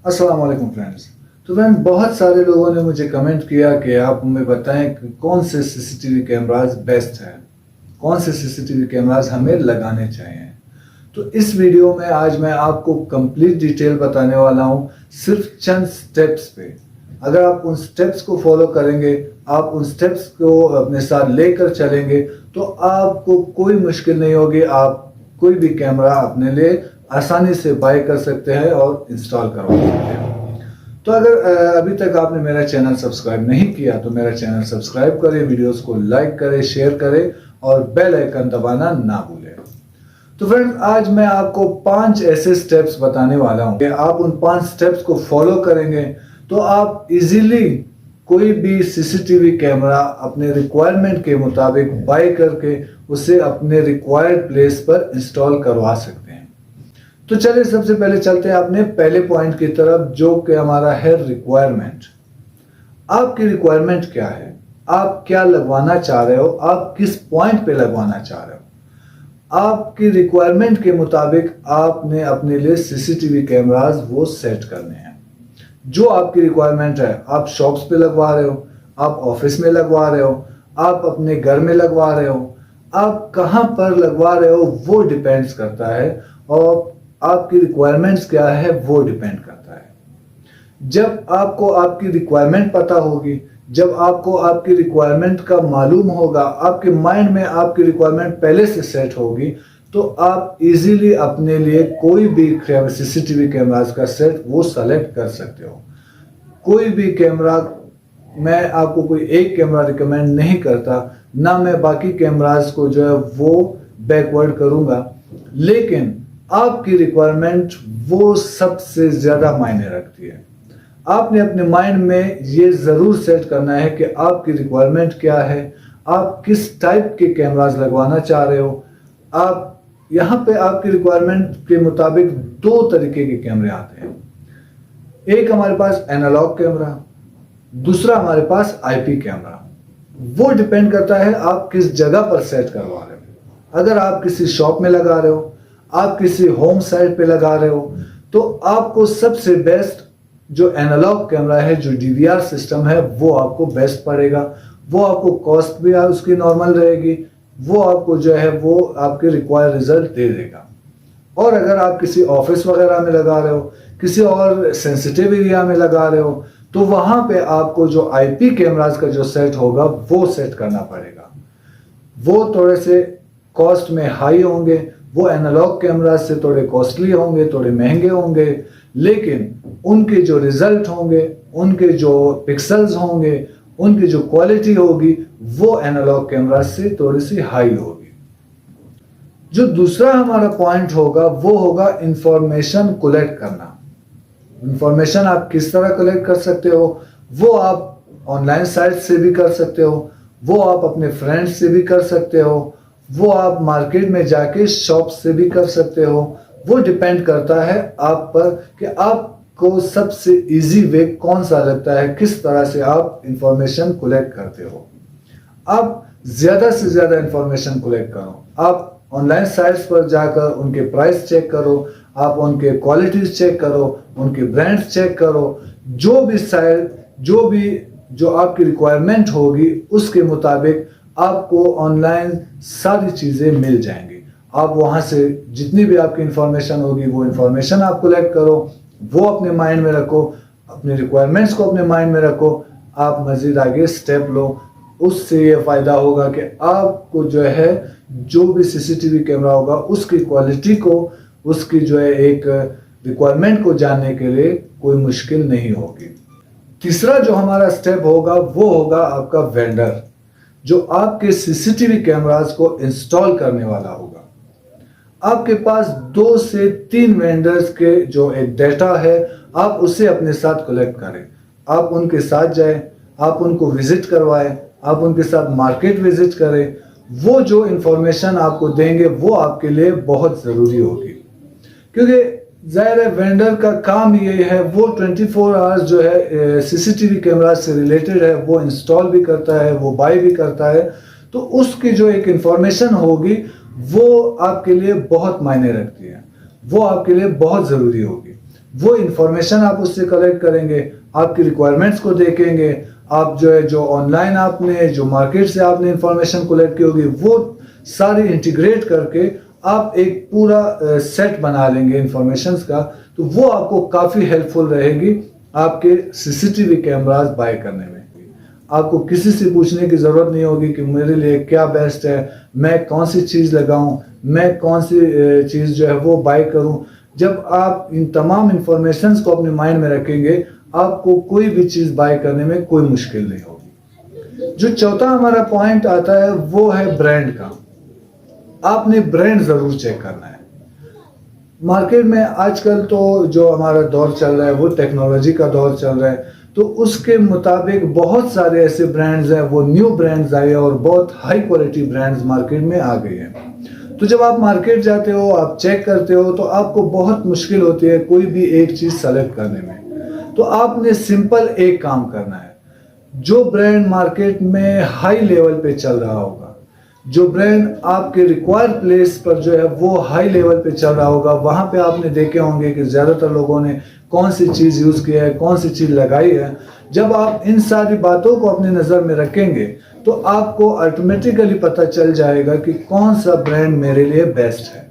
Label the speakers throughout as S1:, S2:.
S1: अस्सलाम वालेकुम फ्रेंड्स। तो फ्रेंड, बहुत सारे लोगों ने मुझे कमेंट किया कि आप हमें बताएं कि कौन से सीसीटीवी कैमरास बेस्ट हैं, कौन से सीसीटीवी कैमरास हमें लगाने चाहिए। तो इस वीडियो में आज मैं आपको कंप्लीट डिटेल बताने वाला हूं, सिर्फ चंद स्टेप्स पे। अगर आप उन स्टेप्स को फॉलो करेंगे, आप उन स्टेप्स को अपने साथ लेकर चलेंगे, तो आपको कोई मुश्किल नहीं होगी। आप कोई भी कैमरा अपने लिए आसानी से बाय कर सकते हैं और इंस्टॉल करवा सकते हैं। तो अगर अभी तक आपने मेरा चैनल सब्सक्राइब नहीं किया तो मेरा चैनल सब्सक्राइब करें, वीडियोस को लाइक करें, शेयर करें और बेल आइकन दबाना ना भूलें। तो फ्रेंड्स, आज मैं आपको 5 ऐसे स्टेप्स बताने वाला हूं कि आप उन 5 स्टेप्स को फॉलो करेंगे तो आप इजीली कोई भी सीसीटीवी कैमरा अपने रिक्वायरमेंट के मुताबिक बाय करके उसे अपने रिक्वायर्ड प्लेस पर इंस्टॉल करवा सकते हैं। तो चलिए सबसे पहले चलते हैं अपने पहले पॉइंट की तरफ, जो कि हमारा है रिक्वायरमेंट। आपकी रिक्वायरमेंट क्या है, आप क्या लगवाना चाह रहे हो, आप किस पॉइंट पे लगवाना चाह रहे हो। आपकी रिक्वायरमेंट के मुताबिक आपने अपने लिए सीसीटीवी कैमरास वो सेट करने हैं। जो आपकी रिक्वायरमेंट है, आप शॉप्स पे लगवा रहे हो, आप ऑफिस में लगवा रहे हो, आप अपने घर में लगवा रहे हो, आप कहां पर लगवा रहे हो वो डिपेंड्स करता है, और आपकी रिक्वायरमेंट्स क्या है वो डिपेंड करता है। जब आपको आपकी रिक्वायरमेंट पता होगी, जब आपको आपकी रिक्वायरमेंट का मालूम होगा, आपके माइंड में आपकी रिक्वायरमेंट पहले से सेट होगी, तो आप इजीली अपने लिए कोई भी सीसीटीवी कैमरास का सेट वो सेलेक्ट कर सकते हो। कोई भी कैमरा, मैं आपको कोई एक कैमरा रिकमेंड नहीं करता, ना मैं बाकी कैमरास को जो है वो बैकवर्ड करूंगा, लेकिन आपकी रिक्वायरमेंट वो सबसे ज्यादा मायने रखती है। आपने अपने माइंड में ये जरूर सेट करना है कि आपकी रिक्वायरमेंट क्या है, आप किस टाइप के कैमरास लगवाना चाह रहे हो। आप यहाँ पे आपकी रिक्वायरमेंट के मुताबिक 2 तरीके के कैमरे आते हैं। एक हमारे पास एनालॉग कैमरा, दूसरा हमारे पास आईपी कैमरा। वो डिपेंड करता है आप किस जगह पर सेट करवा रहे हो। अगर आप किसी शॉप में लगा रहे हो, आप किसी होम साइट पे लगा रहे हो, तो आपको सबसे बेस्ट जो एनालॉग कैमरा है, जो डीवीआर सिस्टम है, वो आपको बेस्ट पड़ेगा। वो आपको कॉस्ट भी उसकी नॉर्मल रहेगी, वो आपको जो है वो आपके रिक्वायर्ड रिजल्ट दे देगा। और अगर आप किसी ऑफिस वगैरह में लगा रहे हो, किसी और सेंसिटिव एरिया में लगा रहे हो, तो वहां पे आपको जो आईपी कैमरास का जो सेट होगा वो सेट करना पड़ेगा। वो थोड़े से कॉस्ट में हाई होंगे, वो एनालॉग कैमरा से थोड़े कॉस्टली होंगे, थोड़े महंगे होंगे, लेकिन उनके जो रिजल्ट होंगे, उनके जो पिक्सल्स होंगे, उनकी जो क्वालिटी होगी, वो एनालॉग कैमरा से थोड़ी सी हाई होगी। जो दूसरा हमारा पॉइंट होगा वो होगा इंफॉर्मेशन कलेक्ट करना। इंफॉर्मेशन आप किस तरह कलेक्ट कर सकते हो, वो आप ऑनलाइन साइट से भी कर सकते हो, वो आप अपने फ्रेंड्स से भी कर सकते हो, वो आप मार्केट में जाके शॉप से भी कर सकते हो। वो डिपेंड करता है आप पर कि आपको सबसे इजी वे कौन सा लगता है, किस तरह से आप इंफॉर्मेशन कलेक्ट करते हो। आप ज्यादा से ज्यादा इंफॉर्मेशन कलेक्ट करो। आप ऑनलाइन साइट्स पर जाकर उनके प्राइस चेक करो, आप उनके क्वालिटीज चेक करो, उनके ब्रांड्स चेक करो। जो भी साइट, जो आपकी रिक्वायरमेंट होगी, उसके मुताबिक आपको ऑनलाइन सारी चीजें मिल जाएंगी। आप वहां से जितनी भी आपकी इंफॉर्मेशन होगी वो इंफॉर्मेशन आप कलेक्ट करो, वो अपने माइंड में रखो, अपने रिक्वायरमेंट्स को अपने माइंड में रखो। आप मजीद आगे स्टेप लो, उससे ये फायदा होगा कि आपको जो है जो भी सीसीटीवी कैमरा होगा उसकी क्वालिटी को, उसकी जो है एक रिक्वायरमेंट को जानने के लिए कोई मुश्किल नहीं होगी। तीसरा जो हमारा स्टेप होगा वो होगा आपका वेंडर, जो आपके सीसीटीवी कैमरास को इंस्टॉल करने वाला होगा। आपके पास 2 से 3 वेंडर्स के जो एक डेटा है, आप उसे अपने साथ कलेक्ट करें। आप उनके साथ जाएं, आप उनको विजिट करवाएं, आप उनके साथ मार्केट विजिट करें। वो जो इंफॉर्मेशन आपको देंगे वो आपके लिए बहुत ज़रूरी होगी, क्योंकि जाहिर है वेंडर का काम ये है, वो 24 आवर्स जो है सीसीटीवी कैमरा से रिलेटेड है, वो इंस्टॉल भी करता है, वो बाय भी करता है। तो उसकी जो एक इंफॉर्मेशन होगी वो आपके लिए बहुत मायने रखती है, वो आपके लिए बहुत ज़रूरी होगी। वो इंफॉर्मेशन आप उससे कलेक्ट करेंगे, आपकी रिक्वायरमेंट्स को देखेंगे, आप जो है जो ऑनलाइन आपने जो मार्केट से आपने इंफॉर्मेशन कलेक्ट की होगी वो सारी इंटीग्रेट करके आप एक पूरा सेट बना लेंगे इंफॉर्मेशंस का, तो वो आपको काफ़ी हेल्पफुल रहेगी आपके सीसीटीवी कैमरास बाय करने में। आपको किसी से पूछने की ज़रूरत नहीं होगी कि मेरे लिए क्या बेस्ट है, मैं कौन सी चीज़ लगाऊं, मैं कौन सी चीज़ जो है वो बाय करूं। जब आप इन तमाम इंफॉर्मेशंस को अपने माइंड में रखेंगे, आपको कोई भी चीज़ बाय करने में कोई मुश्किल नहीं होगी। जो चौथा हमारा पॉइंट आता है वो है ब्रांड का। आपने ब्रांड ज़रूर चेक करना है। मार्केट में आजकल तो जो हमारा दौर चल रहा है वो टेक्नोलॉजी का दौर चल रहा है, तो उसके मुताबिक बहुत सारे ऐसे ब्रांड्स हैं, वो न्यू ब्रांड्स आए और बहुत हाई क्वालिटी ब्रांड्स मार्केट में आ गए हैं। तो जब आप मार्केट जाते हो, आप चेक करते हो, तो आपको बहुत मुश्किल होती है कोई भी एक चीज़ सेलेक्ट करने में। तो आपने सिंपल एक काम करना है, जो ब्रांड मार्केट में हाई लेवल पे चल रहा होगा, जो ब्रांड आपके रिक्वायर्ड प्लेस पर जो है वो हाई लेवल पे चल रहा होगा, वहाँ पे आपने देखे होंगे कि ज़्यादातर लोगों ने कौन सी चीज़ यूज़ की है, कौन सी चीज़ लगाई है। जब आप इन सारी बातों को अपनी नज़र में रखेंगे तो आपको ऑटोमेटिकली पता चल जाएगा कि कौन सा ब्रांड मेरे लिए बेस्ट है।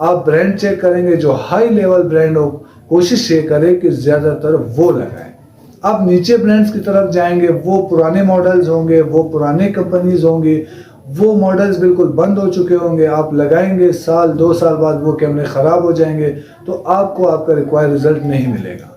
S1: आप ब्रांड चेक करेंगे जो हाई लेवल ब्रांड हो, कोशिश ये करें कि ज़्यादातर वो लगाएं। आप नीचे ब्रांड्स की तरफ जाएंगे, वो पुराने मॉडल्स होंगे, वो पुराने कंपनीज होंगी, वो मॉडल्स बिल्कुल बंद हो चुके होंगे। आप लगाएंगे, साल 2 साल बाद वो कैमरे ख़राब हो जाएंगे, तो आपको आपका रिक्वायर्ड रिजल्ट नहीं मिलेगा।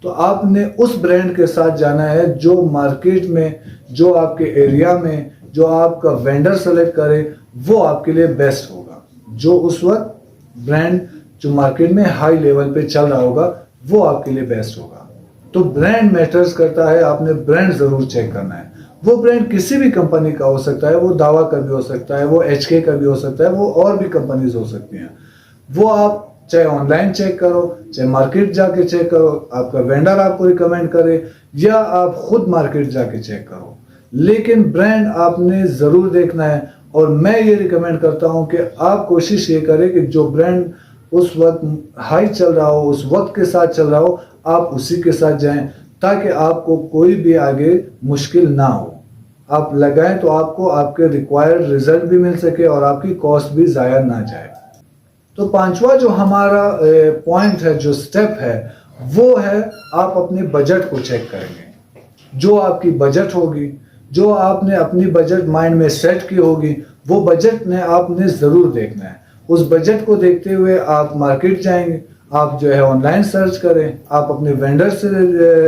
S1: तो आपने उस ब्रांड के साथ जाना है जो मार्केट में, जो आपके एरिया में, जो आपका वेंडर सेलेक्ट करे वो आपके लिए बेस्ट होगा। जो उस वक्त ब्रांड जो मार्केट में हाई लेवल पे चल रहा होगा वो आपके लिए बेस्ट होगा। तो ब्रांड मैटर्स करता है, आपने ब्रांड ज़रूर चेक करना है। वो ब्रांड किसी भी कंपनी का हो सकता है, वो दावा का भी हो सकता है, वो HK का भी हो सकता है, वो और भी कंपनीज हो सकती हैं। वो आप चाहे ऑनलाइन चेक करो, चाहे मार्केट जाके चेक करो, आपका वेंडर आपको रिकमेंड करे, या आप खुद मार्केट जाके चेक करो, लेकिन ब्रांड आपने ज़रूर देखना है। और मैं ये रिकमेंड करता हूँ कि आप कोशिश ये करें कि जो ब्रांड उस वक्त हाई चल रहा हो, उस वक्त के साथ चल रहा हो, आप उसी के साथ जाएं, ताकि आपको कोई भी आगे मुश्किल ना हो। आप लगाएं तो आपको आपके रिक्वायर्ड रिजल्ट भी मिल सके और आपकी कॉस्ट भी ज़ाया ना जाए। तो पांचवा जो हमारा पॉइंट है, जो स्टेप है, वो है आप अपने बजट को चेक करेंगे। जो आपकी बजट होगी, जो आपने अपनी बजट माइंड में सेट की होगी, वो बजट ने आपने ज़रूर देखना है। उस बजट को देखते हुए आप मार्केट जाएंगे, आप जो है ऑनलाइन सर्च करें, आप अपने वेंडर से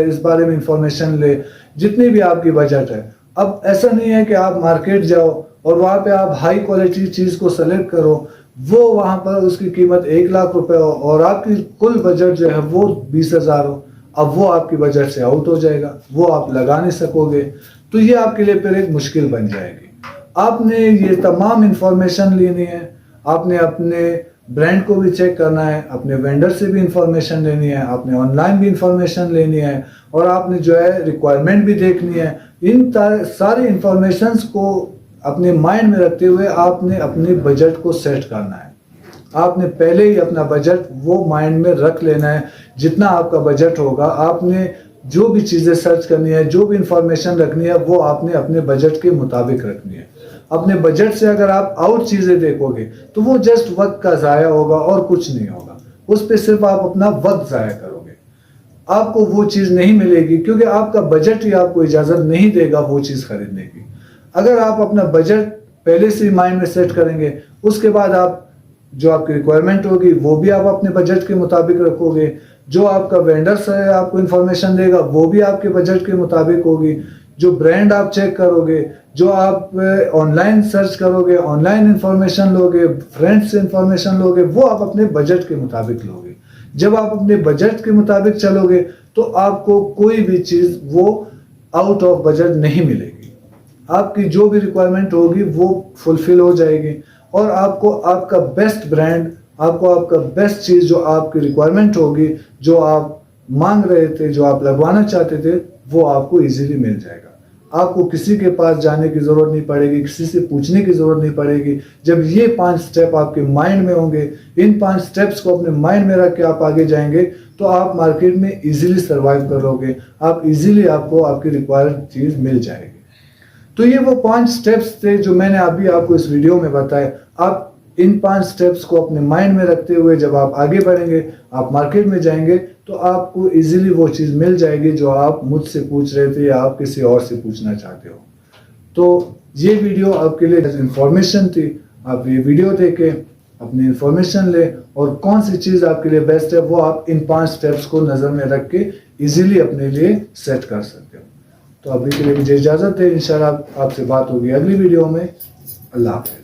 S1: इस बारे में इंफॉर्मेशन ले, जितनी भी आपकी बजट है। अब ऐसा नहीं है कि आप मार्केट जाओ और वहाँ पे आप हाई क्वालिटी चीज़ को सेलेक्ट करो, वो वहाँ पर उसकी कीमत 1 लाख रुपए हो और आपकी कुल बजट जो है वो 20,000 हो। अब वो आपकी बजट से आउट हो जाएगा, वो आप लगा नहीं सकोगे, तो ये आपके लिए फिर एक मुश्किल बन जाएगी। आपने ये तमाम इंफॉर्मेशन लेनी है, आपने अपने ब्रांड को भी चेक करना है, अपने वेंडर से भी इंफॉर्मेशन लेनी है, आपने ऑनलाइन भी इंफॉर्मेशन लेनी है, और आपने जो है रिक्वायरमेंट भी देखनी है। इन सारी इंफॉर्मेशंस को अपने माइंड में रखते हुए आपने अपने बजट को सेट करना है। आपने पहले ही अपना बजट वो माइंड में रख लेना है। जितना आपका बजट होगा, आपने जो भी चीज़ें सर्च करनी है, जो भी इंफॉर्मेशन रखनी है, वो आपने अपने बजट के मुताबिक रखनी है। अपने बजट से अगर आप आउट चीज़ें देखोगे तो वो जस्ट वक्त का ज़ाया होगा और कुछ नहीं होगा। उस पर सिर्फ आप अपना वक्त ज़ाया करोगे, आपको वो चीज़ नहीं मिलेगी, क्योंकि आपका बजट ही आपको इजाज़त नहीं देगा वो चीज़ खरीदने की। अगर आप अपना बजट पहले से ही माइंड में सेट करेंगे, उसके बाद आप जो आपकी रिक्वायरमेंट होगी वो भी आप अपने बजट के मुताबिक रखोगे, जो आपका वेंडर से आपको इन्फॉर्मेशन देगा वो भी आपके बजट के मुताबिक होगी, जो ब्रांड आप चेक करोगे, जो आप ऑनलाइन सर्च करोगे, ऑनलाइन इन्फॉर्मेशन लोगे, फ्रेंड्स से इन्फॉर्मेशन लोगे, वो आप अपने बजट के मुताबिक लोगे। जब आप अपने बजट के मुताबिक चलोगे तो आपको कोई भी चीज़ वो आउट ऑफ बजट नहीं मिलेगी। आपकी जो भी रिक्वायरमेंट होगी वो फुलफिल हो जाएगी, और आपको आपका बेस्ट ब्रांड, आपको आपका बेस्ट चीज़ जो आपकी रिक्वायरमेंट होगी, जो आप मांग रहे थे, जो आप लगवाना चाहते थे, वो आपको इजीली मिल जाएगा। आपको किसी के पास जाने की ज़रूरत नहीं पड़ेगी, किसी से पूछने की ज़रूरत नहीं पड़ेगी। जब ये 5 स्टेप आपके माइंड में होंगे, इन 5 स्टेप्स को अपने माइंड में रख के आप आगे जाएंगे, तो आप मार्केट में इजीली सर्वाइव करोगे। आप इजीली आपको आपकी रिक्वायर्ड चीज़ मिल जाएगी। तो ये वो 5 स्टेप्स थे जो मैंने अभी आपको इस वीडियो में बताए। आप इन 5 स्टेप्स को अपने माइंड में रखते हुए जब आप आगे बढ़ेंगे, आप मार्केट में जाएंगे, तो आपको इजीली वो चीज़ मिल जाएगी जो आप मुझसे पूछ रहे थे या आप किसी और से पूछना चाहते हो। तो ये वीडियो आपके लिए इंफॉर्मेशन थी। आप ये वीडियो देखें, अपनी इंफॉर्मेशन ले, और कौन सी चीज़ आपके लिए बेस्ट है वो आप इन 5 स्टेप्स को नज़र में रख के इजीली अपने लिए सेट कर सकते हो। तो अभी के लिए मुझे इजाज़त है। इंशाल्लाह आपसे बात होगी अगली वीडियो में। अल्लाह हाफ़िज़।